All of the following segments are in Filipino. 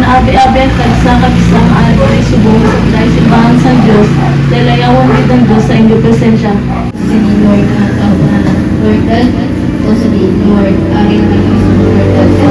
abi-abi at sa kabisang alay subong sa simbahan sa Diyos, dahil ayawan ng Diyos sa inyong presensya. Sa ni Lord na kaunahan ng Lord God, o sa ni Lord, aking Panginoon sa Lord God, sa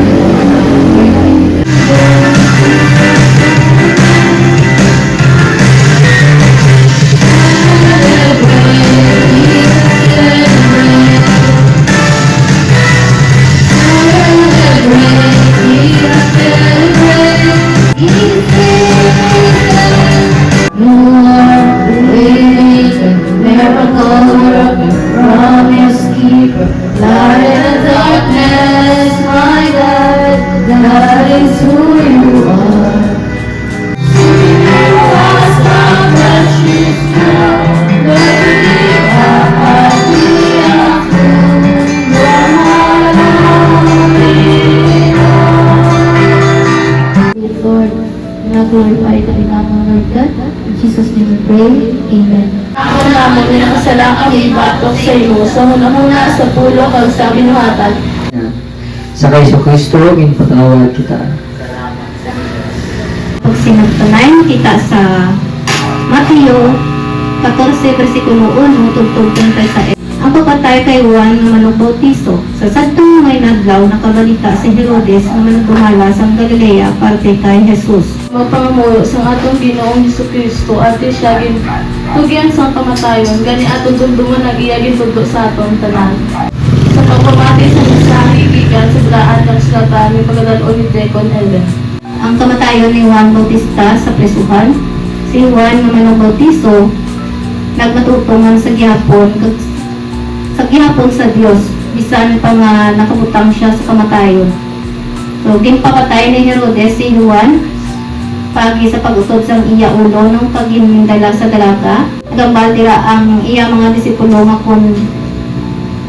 glorify the name of Lord God. In Jesus' name we pray. Amen. Ako namon na nakasalang kami batok sa iyo, sa hunahuna sa pulo kag sa binuhatan. Sa Kristo Kristo, ginpatawad kita. Pag sinagtunayan kita sa Mateo 14, versikulo 1, tugtog 37. Ang papatay kay Juan na manong bautiso. Sa sadtong may nadlaw nakabalita si Herodes na managbuhala sa Galilea parte kay Jesus. Magpangamuyo sa atong Ginoong Jesucristo at siya tugyan sa kamatayon, gani atong dumduman nag-iyagin tugdo sa atong tanan. Sa pagpamati sa mensahe gikan sa daan ng silatan ni pagdalon ni Deacon Ellen. Ang kamatayon ni Juan Bautista sa presuhan. Si Juan na manong bautiso nagmatutungan sa gihapon sa Dios bisan pa nga nakabutang siya sa kamatayon. So ginpapatay ni Herodes si Juan pagi sa pag-utod sa iya ulo nung pagindala sa dalaga. Gambal dira ang iya mga disipulo nga kun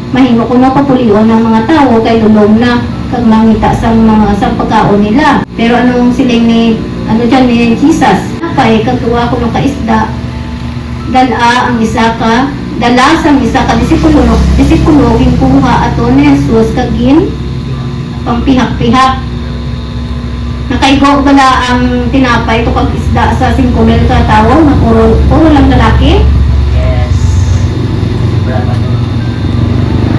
mahimo kuno papulion ng mga tawo kay dulom na kag mangita sa mga sa pagkaon nila. Pero anong siling ni ni Jesus? Apay kagduwa kuno ka isda. Dala sang isa ka disipulo ginkuha ato ni Jesus kagin pampihak-pihak. Nakaigo bala ang tinapay to kag isda sa 5,000 ka tawo na puro lang lalaki. Yes.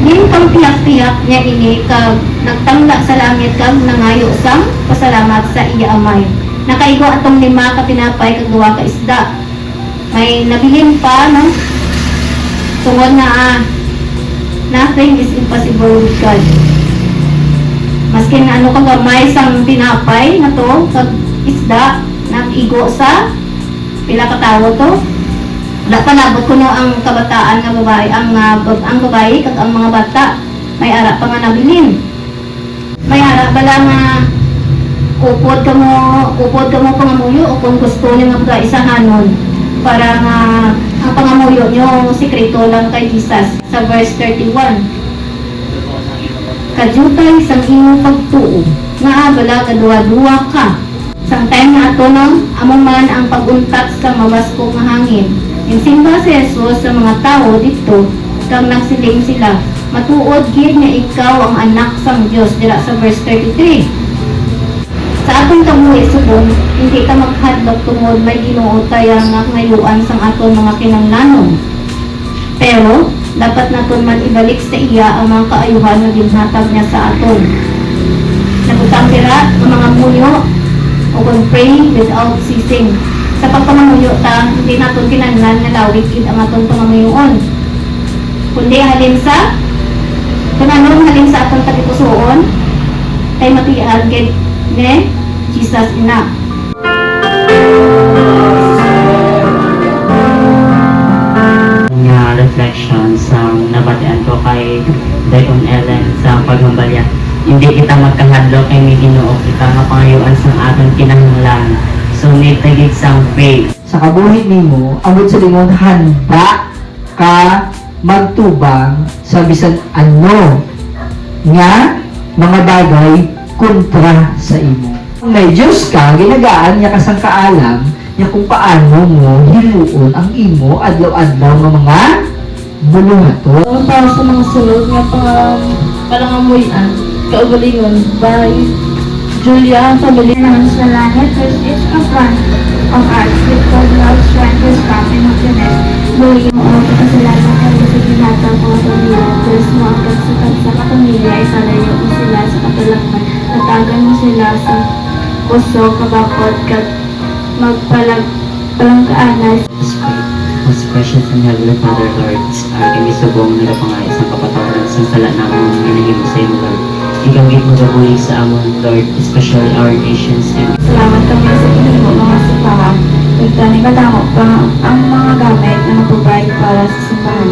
Din pampihak-pihak niya ini kag nagtangla sa langit kag nangayo sang pasalamat sa iya amay. Nakaigo atong 5 ka tinapay kag 2 ka isda. May nabilin pa no. Tungod na nothing is impossible with God. Maski na ano kagamay sang tinapay na to, kag isda, nag-igo sa pila ka tawo to. Wala pa nabot ko no ang kabataan nga babae, ang babae kag ang mga bata. May ara pa nga nabilin. May ara bala nga upod ka mo pangamuyo o kung gusto niyo nga isahanon para nga ang pangamuyo nyo sikreto lang kay Jesus sa verse 31. Kajutay sang imong pagtuo nga bala kadua-dua ka. Sang time na ato no, among man ang paguntat sa mabasko nga hangin. Insimba si Jesus sa mga tao dito kang nagsiling sila, matuod gid nga ikaw ang anak sang Dios dira sa verse 33. Sa atong kabuhi subong, hindi ka maghadlok tungod may Ginoo kaya nga ngayuan sang aton mga kinahanglanon. Pero dapat naton man ibalik sa iya ang mga kaayuhan nga ginhatag niya sa aton. Nabutang dira ang mga munyo o kung pray without ceasing. Sa pagpamamuyo ta, hindi naton kinahanglan nga lawig gid ang aton pamamuyoon. Kundi halin sa atong tagipusoon kay matian gid ni Jesus ina. Nga reflection sa nabatian ko kay Deacon Ellen sa pagmambalya. Hindi kita magkahadlok kay may Ginoo kita nga pangayuan sa aton kinahanglan. So need tagig sang faith. Sa kabuhi nimo, abot sa lingon handa ka magtubang sa bisan ano nga mga bagay kontra sa imo. Kung may Diyos ka, ginagaan niya kasang kaalam niya kung paano mo hiluon ang imo adlaw-adlaw ng mga buluhato. Para sa mga sulod nga palangamuyan, kaugalingon, by Julia, ang family Naman sa langit, which is a plan of ours, with God love, strength, wisdom, and happiness. Buhay mo ang kasalanan kami sa ginataw ko at pamilya. Diyos mo ang kagsakad sa kapamilya, ipalayo mo sila sa katulangman. Natagan mo sila sa puso, kabakot, kat magpalangkaanas. Let's pray. Most precious and heavenly Father, Lord, kami subong nagapangayos ng kapatawaran sa sala namon nga nahimo sa imo, Lord. Ikaw gid mo gabuhi sa amon, Lord, especially our nations and Salamat kami sa inyo mga simbahan. Nagtani madamo pa ang mga gamit na naprovide para sa simbahan.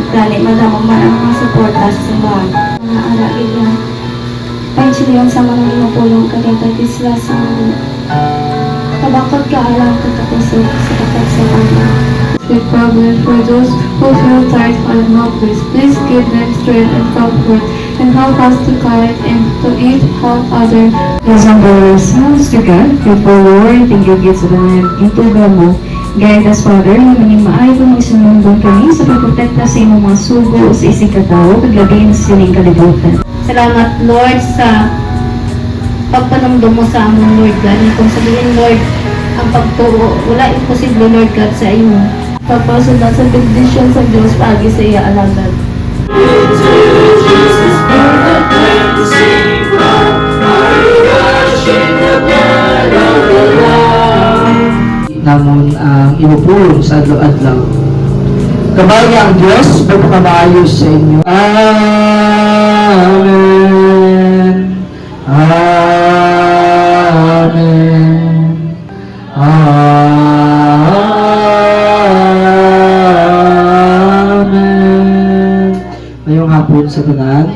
Nagtani madamo man ang mga suporta sa simbahan. Mga aragid na pansiliyon sa mga ginapulong kagagad sila sa kabakot ka alam katapuso sa kapagsamaan. with problems for those who feel tired and helpless. Please give them strength and comfort and help us to kind and to eat, help others. As ang ourselves to God, for Lord, thank you gifts of the ituga mo. Guide us, Father, na maging maayo kung magsunundong kami sa pagprotekta sa imong mga sugo sa isang katao, paglabi na sa sining kalibutan. Salamat, Lord, sa pagpanumdum mo sa among Lord God. Kung sabihin, Lord, ang pagtuo, wala imposible, Lord God, sa imo. Pagpasunod sa bendisyon sa Diyos pagi sa iya alagad. Namon ang inupulong sa adlaw-adlaw. Kabay ang Diyos, magpakamaayos sa inyo. Amen. Amen. Amen. Ngayong hapon sa tanan,